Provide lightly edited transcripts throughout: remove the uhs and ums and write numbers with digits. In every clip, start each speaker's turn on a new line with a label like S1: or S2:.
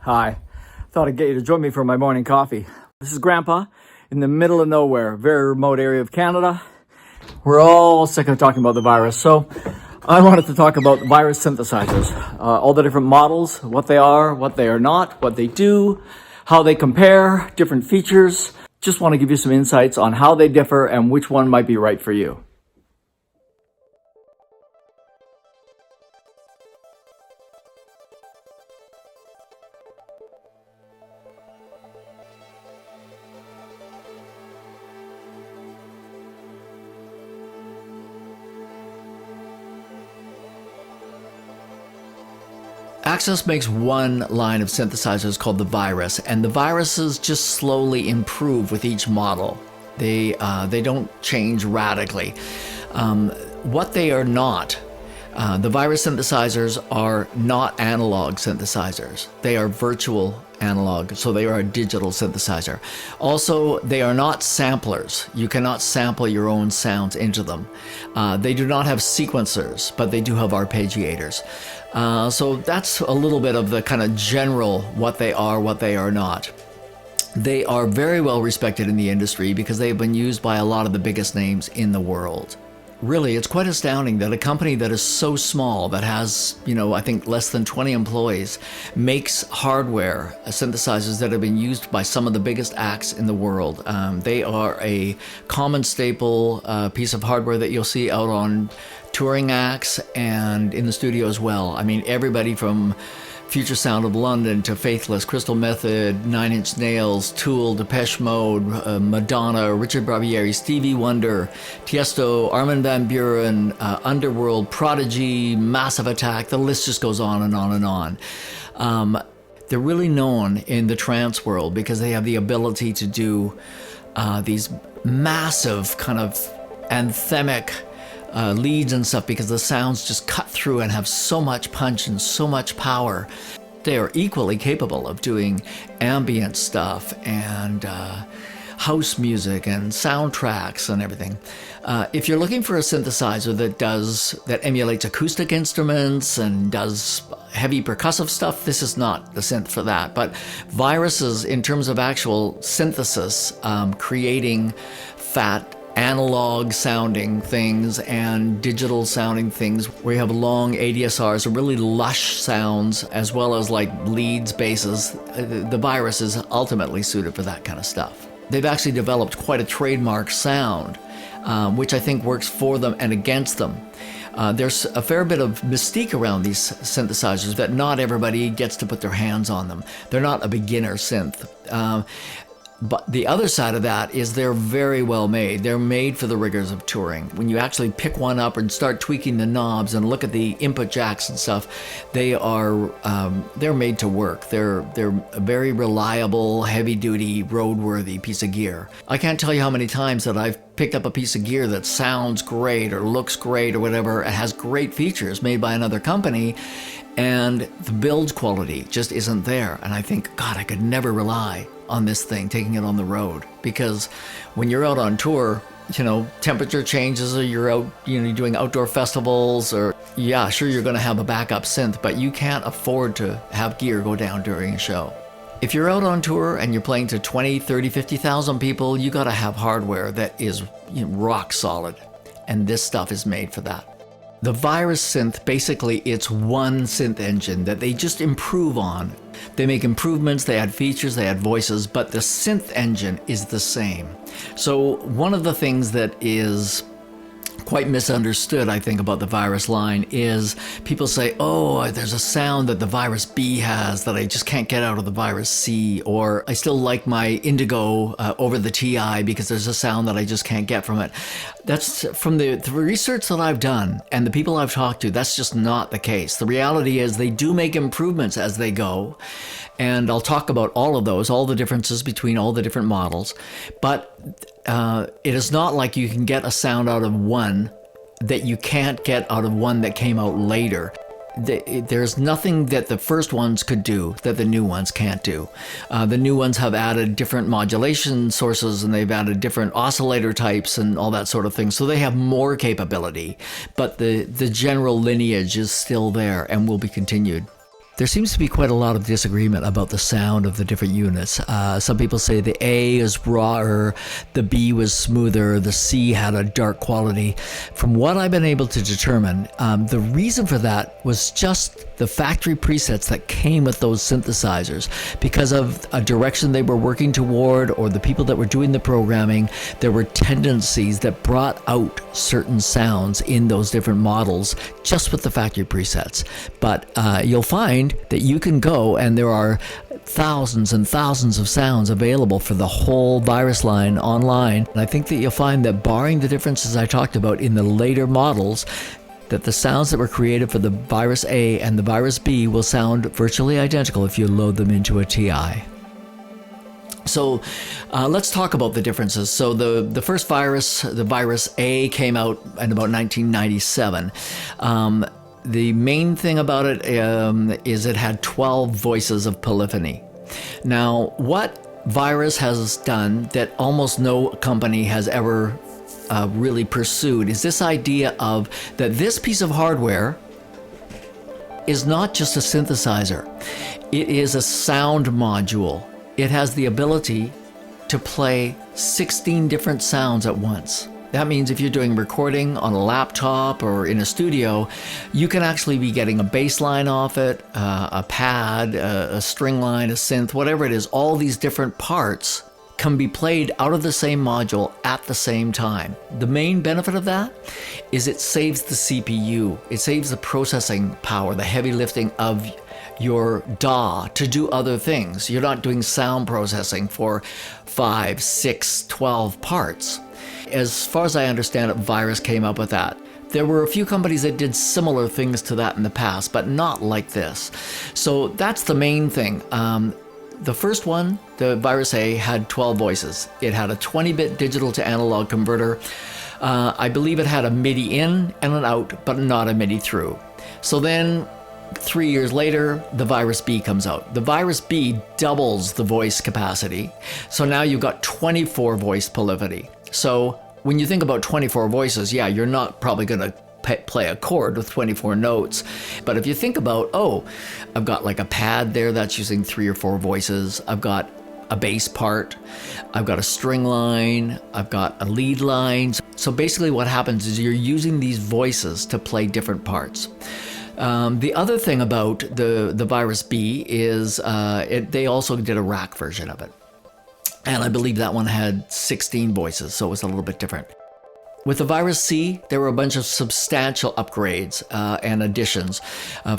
S1: Hi. Thought I'd get you to join me for my morning coffee. This is Grandpa in the middle of nowhere, a very remote area of Canada. We're all sick of talking about the virus, so I wanted to talk about virus synthesizers. All the different models, what they are not, what they do, how they compare, different features. Just want to give you some insights on how they differ and which one might be right for you.
S2: Axis makes one line of synthesizers called the Virus, and the viruses just slowly improve with each model. They don't change radically. What they are not, the Virus synthesizers are not analog synthesizers. They are virtual analog, so they are a digital synthesizer. Also, they are not samplers. You cannot sample your own sounds into them. They do not have sequencers, but they do have arpeggiators. So that's a little bit of the kind of general what they are not. They are very well respected in the industry because they have been used by a lot of the biggest names in the world. Really, it's quite astounding that a company that is so small, that has, I think less than 20 employees, makes hardware, synthesizers that have been used by some of the biggest acts in the world. They are a common staple piece of hardware that you'll see out on touring acts and in the studio as well. I mean, everybody from Future Sound of London to Faithless, Crystal Method, Nine Inch Nails, Tool, Depeche Mode, Madonna, Richard Barbieri, Stevie Wonder, Tiesto, Armin van Buuren, Underworld, Prodigy, Massive Attack, the list just goes on and on and on. They're really known in the trance world because they have the ability to do these massive kind of anthemic leads and stuff, because the sounds just cut through and have so much punch and so much power. They are equally capable of doing ambient stuff and house music and soundtracks and everything. If you're looking for a synthesizer that emulates acoustic instruments and does heavy percussive stuff, this is not the synth for that. But viruses, in terms of actual synthesis, creating fat analog sounding things and digital sounding things where you have long ADSRs, really lush sounds, as well as like leads, basses. The Virus is ultimately suited for that kind of stuff. They've actually developed quite a trademark sound, which I think works for them and against them. There's a fair bit of mystique around these synthesizers that not everybody gets to put their hands on them. They're not a beginner synth. But the other side of that is they're very well made. They're made for the rigors of touring. When you actually pick one up and start tweaking the knobs and look at the input jacks and stuff, they're made to work. They're a very reliable, heavy-duty, roadworthy piece of gear. I can't tell you how many times that I've picked up a piece of gear that sounds great or looks great or whatever. It has great features made by another company, and the build quality just isn't there. And I think, God, I could never rely on this thing, taking it on the road, because when you're out on tour, temperature changes, or you're out, doing outdoor festivals, or yeah, sure, you're going to have a backup synth, but you can't afford to have gear go down during a show. If you're out on tour and you're playing to 20, 30, 50,000 people, you got to have hardware that is rock solid, and this stuff is made for that. The Virus synth, basically, it's one synth engine that they just improve on. They make improvements, they add features, they add voices, but the synth engine is the same. So one of the things that is quite misunderstood, I think, about the Virus line is people say, oh, there's a sound that the Virus B has that I just can't get out of the Virus C, or I still like my Indigo over the TI because there's a sound that I just can't get from it. That's from the research that I've done and the people I've talked to, that's just not the case. The reality is they do make improvements as they go, and I'll talk about all of those, all the differences between all the different models, but it is not like you can get a sound out of one that you can't get out of one that came out later. There's nothing that the first ones could do that the new ones can't do. The new ones have added different modulation sources, and they've added different oscillator types and all that sort of thing. So they have more capability, but the general lineage is still there and will be continued. There seems to be quite a lot of disagreement about the sound of the different units. Some people say the A is rawer, the B was smoother, the C had a dark quality. From what I've been able to determine, the reason for that was just the factory presets that came with those synthesizers. Because of a direction they were working toward, or the people that were doing the programming, there were tendencies that brought out certain sounds in those different models just with the factory presets. But you'll find that you can go, and there are thousands and thousands of sounds available for the whole Virus line online. And I think that you'll find that, barring the differences I talked about in the later models, that the sounds that were created for the Virus A and the Virus B will sound virtually identical if you load them into a TI. So let's talk about the differences. So the first Virus, the Virus A, came out in about 1997. The main thing about it is it had 12 voices of polyphony. Now, what Virus has done that almost no company has ever really pursued is this idea of that this piece of hardware is not just a synthesizer. It is a sound module. It has the ability to play 16 different sounds at once. That means if you're doing recording on a laptop or in a studio, you can actually be getting a bass line off it, a pad, a string line, a synth, whatever it is. All these different parts can be played out of the same module at the same time. The main benefit of that is it saves the CPU. It saves the processing power, the heavy lifting of your DAW to do other things. You're not doing sound processing for 5, 6, 12 parts. As far as I understand it, Virus came up with that. There were a few companies that did similar things to that in the past, but not like this. So that's the main thing. The first one, the Virus A, had 12 voices. It had a 20-bit digital to analog converter. I believe it had a MIDI in and an out, but not a MIDI through. So then 3 years later, the Virus B comes out. The Virus B doubles the voice capacity. So now you've got 24 voice polyphony. So when you think about 24 voices, yeah, you're not probably going to play a chord with 24 notes. But if you think about, I've got like a pad there that's using 3 or 4 voices. I've got a bass part. I've got a string line. I've got a lead line. So basically what happens is you're using these voices to play different parts. The other thing about the Virus B is they also did a rack version of it. And I believe that one had 16 voices, so it was a little bit different. With the Virus C, there were a bunch of substantial upgrades and additions.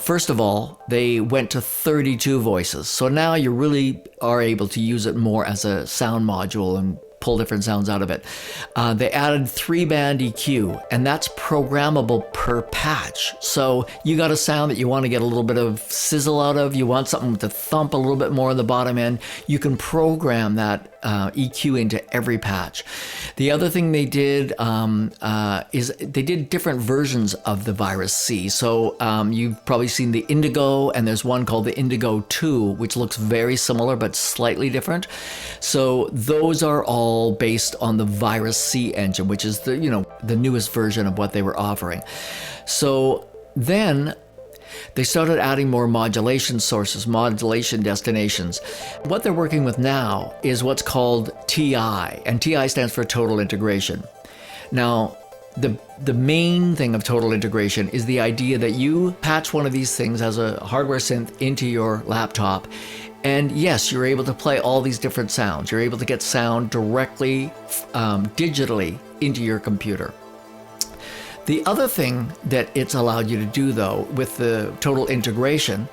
S2: First of all, they went to 32 voices. So now you really are able to use it more as a sound module and pull different sounds out of it. They added 3-band EQ, and that's programmable per patch. So you got a sound that you want to get a little bit of sizzle out of, you want something to thump a little bit more on the bottom end, you can program that EQ into every patch. The other thing they did is they did different versions of the Virus C. So you've probably seen the Indigo, and there's one called the Indigo 2, which looks very similar but slightly different. So those are all based on the Virus C engine, which is the newest version of what they were offering. So then they started adding more modulation sources, modulation destinations. What they're working with now is what's called TI, and TI stands for Total Integration. Now, the main thing of total integration is the idea that you patch one of these things as a hardware synth into your laptop, and yes, you're able to play all these different sounds. You're able to get sound directly, digitally into your computer. The other thing that it's allowed you to do, though, with the total integration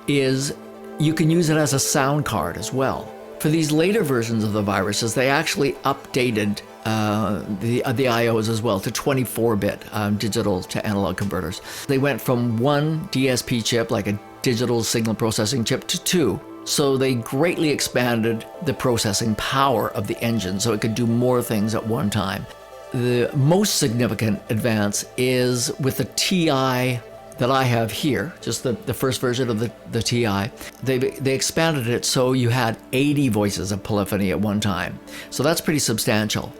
S2: is you can use it as a sound card as well. For these later versions of the viruses, they actually updated the IOs as well to 24-bit digital to analog converters. They went from one DSP chip, like a digital signal processing chip, to 2. So they greatly expanded the processing power of the engine so it could do more things at one time. The most significant advance is with the TI that I have here, just the first version of the TI. They expanded it so you had 80 voices of polyphony at one time. So that's pretty substantial.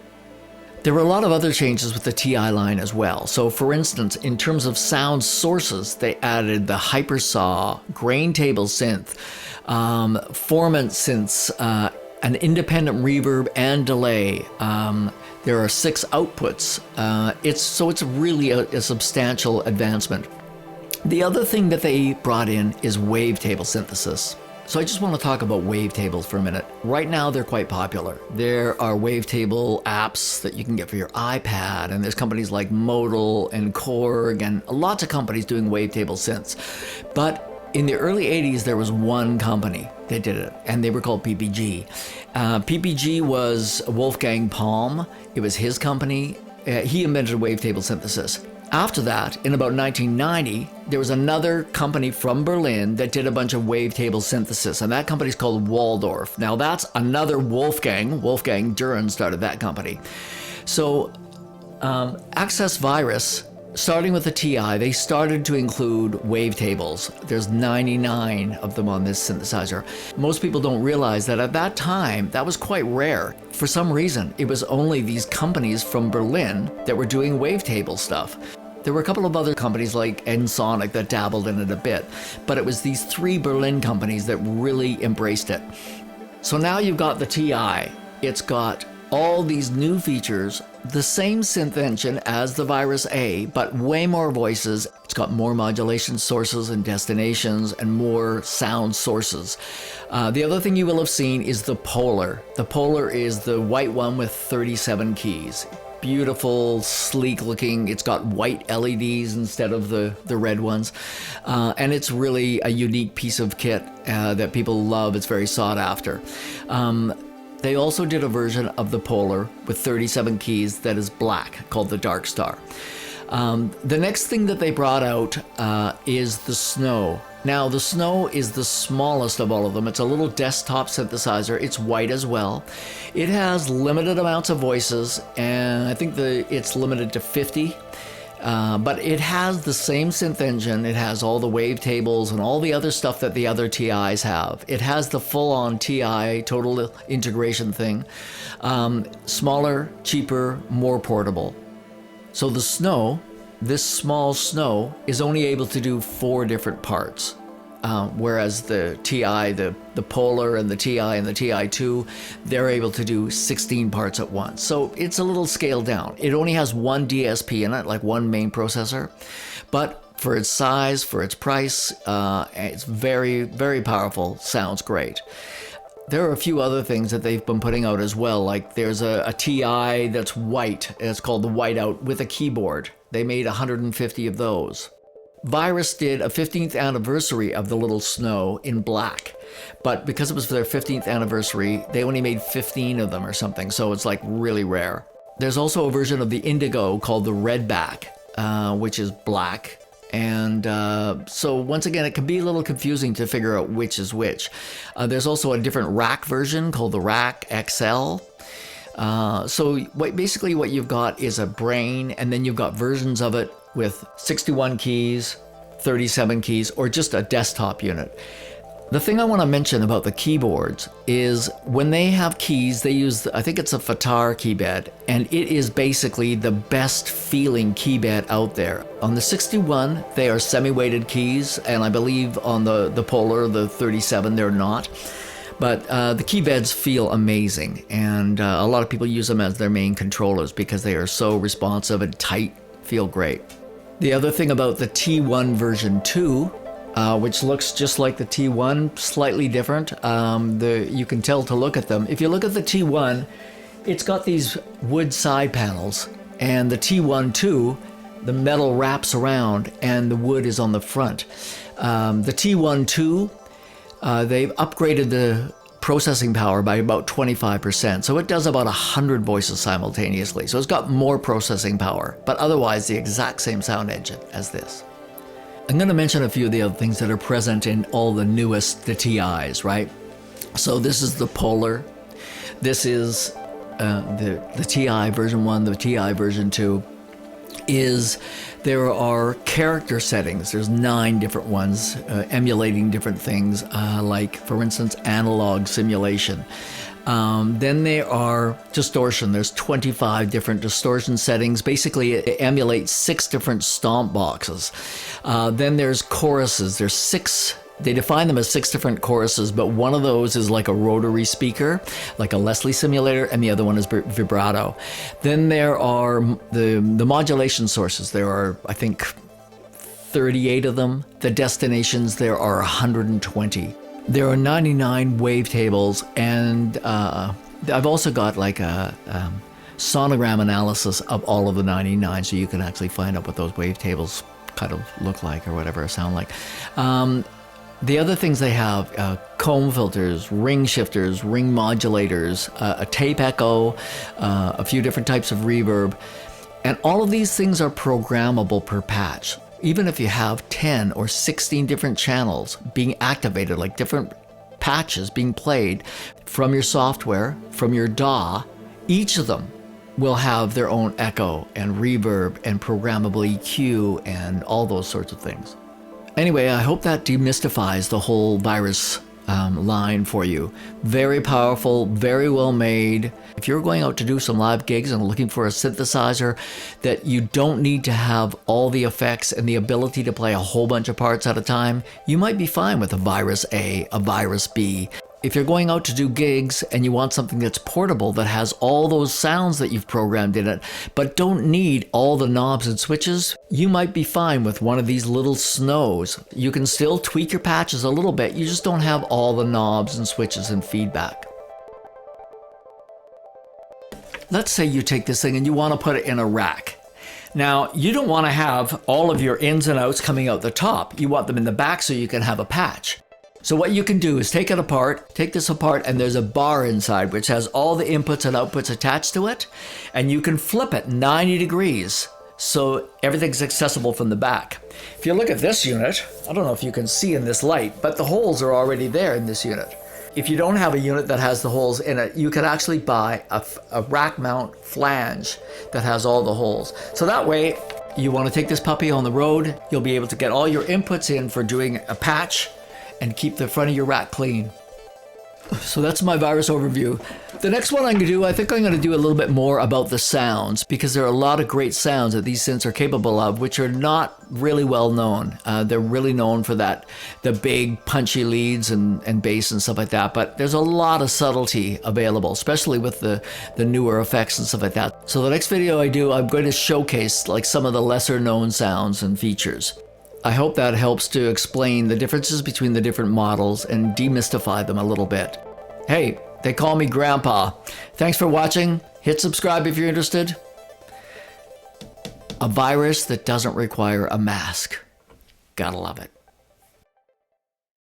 S2: There were a lot of other changes with the TI line as well. So for instance, in terms of sound sources, they added the Hypersaw, grain table synth, formant synths, an independent reverb and delay. There are 6 outputs. It's really a substantial advancement. The other thing that they brought in is wavetable synthesis. So I just want to talk about wavetables for a minute. Right now, they're quite popular. There are wavetable apps that you can get for your iPad, and there's companies like Modal and Korg, and lots of companies doing wavetable synths. But in the early 80s, there was one company that did it, and they were called PPG. PPG was Wolfgang Palm. It was his company. He invented wavetable synthesis. After that, in about 1990, there was another company from Berlin that did a bunch of wavetable synthesis, and that company's called Waldorf. Now that's another Wolfgang Duren started that company. So Access Virus, starting with the TI, they started to include wavetables. There's 99 of them on this synthesizer. Most people don't realize that at that time, that was quite rare. For some reason, it was only these companies from Berlin that were doing wavetable stuff. There were a couple of other companies like Ensoniq that dabbled in it a bit, but it was these 3 Berlin companies that really embraced it. So now you've got the TI. It's got all these new features, the same synth engine as the Virus A, but way more voices. It's got more modulation sources and destinations and more sound sources. The other thing you will have seen is the Polar. The Polar is the white one with 37 keys. Beautiful, sleek looking. It's got white LEDs instead of the red ones. And it's really a unique piece of kit that people love. It's very sought after. They also did a version of the Polar with 37 keys that is black, called the Dark Star. The next thing that they brought out is the Snow. Now, the Snow is the smallest of all of them. It's a little desktop synthesizer. It's white as well. It has limited amounts of voices, and I think it's limited to 50. But it has the same synth engine. It has all the wavetables and all the other stuff that the other TIs have. It has the full-on TI total integration thing. Smaller, cheaper, more portable. So the Snow, this small Snow, is only able to do 4 different parts. Whereas the TI, the Polar and the TI and the TI2, they're able to do 16 parts at once. So it's a little scaled down. It only has 1 DSP in it, like one main processor. But for its size, for its price, it's very, very powerful, sounds great. There are a few other things that they've been putting out as well, like there's a TI that's white, it's called the Whiteout, with a keyboard. They made 150 of those. Virus did a 15th anniversary of the little Snow in black, but because it was for their 15th anniversary, they only made 15 of them or something, so it's like really rare. There's also a version of the Indigo called the Redback, which is black. And so once again, it can be a little confusing to figure out which is which. There's also a different rack version called the Rack XL. So basically what you've got is a brain, and then you've got versions of it with 61 keys, 37 keys, or just a desktop unit. The thing I want to mention about the keyboards is when they have keys, they use, I think it's a Fatar keybed, and it is basically the best feeling keybed out there. On the 61, they are semi-weighted keys, and I believe on the Polar, the 37, they're not. But the keybeds feel amazing, and a lot of people use them as their main controllers because they are so responsive and tight, feel great. The other thing about the T1 version 2, which looks just like the T1, slightly different. You can tell to look at them. If you look at the T1, it's got these wood side panels, and the T1-2, the metal wraps around and the wood is on the front. The T1-2, they've upgraded the processing power by about 25%, so it does about 100 voices simultaneously. So it's got more processing power, but otherwise the exact same sound engine as this. I'm going to mention a few of the other things that are present in all the newest, the TIs, right? So this is the Polar. This is the TI version 1, the TI version 2. There are character settings. There's 9 different ones emulating different things, like, for instance, analog simulation. Then there are distortion. There's 25 different distortion settings. Basically, it emulates 6 different stomp boxes. Then there's choruses. There's 6. They define them as 6 different choruses, but one of those is like a rotary speaker, like a Leslie simulator, and the other one is vibrato. Then there are the modulation sources. There are, I think, 38 of them. The destinations, there are 120. There are 99 wavetables, and I've also got like a sonogram analysis of all of the 99, so you can actually find out what those wavetables kind of look like or whatever, sound like. The other things they have, comb filters, ring shifters, ring modulators, a tape echo, a few different types of reverb. And all of these things are programmable per patch. Even if you have 10 or 16 different channels being activated, like different patches being played from your software, from your DAW, each of them will have their own echo and reverb and programmable EQ and all those sorts of things. Anyway, I hope that demystifies the whole Virus line for you. Very powerful, very well made. If you're going out to do some live gigs and looking for a synthesizer that you don't need to have all the effects and the ability to play a whole bunch of parts at a time, you might be fine with a Virus A, a Virus B. If you're going out to do gigs and you want something that's portable that has all those sounds that you've programmed in it, but don't need all the knobs and switches, you might be fine with one of these little Snows. You can still tweak your patches a little bit, you just don't have all the knobs and switches and feedback. Let's say you take this thing and you want to put it in a rack. Now, you don't want to have all of your ins and outs coming out the top. You want them in the back so you can have a patch. So what you can do is take this apart, and there's a bar inside which has all the inputs and outputs attached to it, and you can flip it 90 degrees so everything's accessible from the back. If you look at this unit, I don't know if you can see in this light, but the holes are already there in this unit. If you don't have a unit that has the holes in it, you can actually buy a rack mount flange that has all the holes. So that way, you want to take this puppy on the road, you'll be able to get all your inputs in for doing a patch, and keep the front of your rack clean. So that's my Virus overview. The next one I'm going to do, I think I'm going to do a little bit more about the sounds, because there are a lot of great sounds that these synths are capable of, which are not really well known. They're really known for the big punchy leads and bass and stuff like that, but there's a lot of subtlety available, especially with the newer effects and stuff like that. So the next video I do, I'm going to showcase like some of the lesser known sounds and features. I hope that helps to explain the differences between the different models and demystify them a little bit. Hey, they call me Grandpa. Thanks for watching. Hit subscribe if you're interested. A virus that doesn't require a mask. Gotta love it.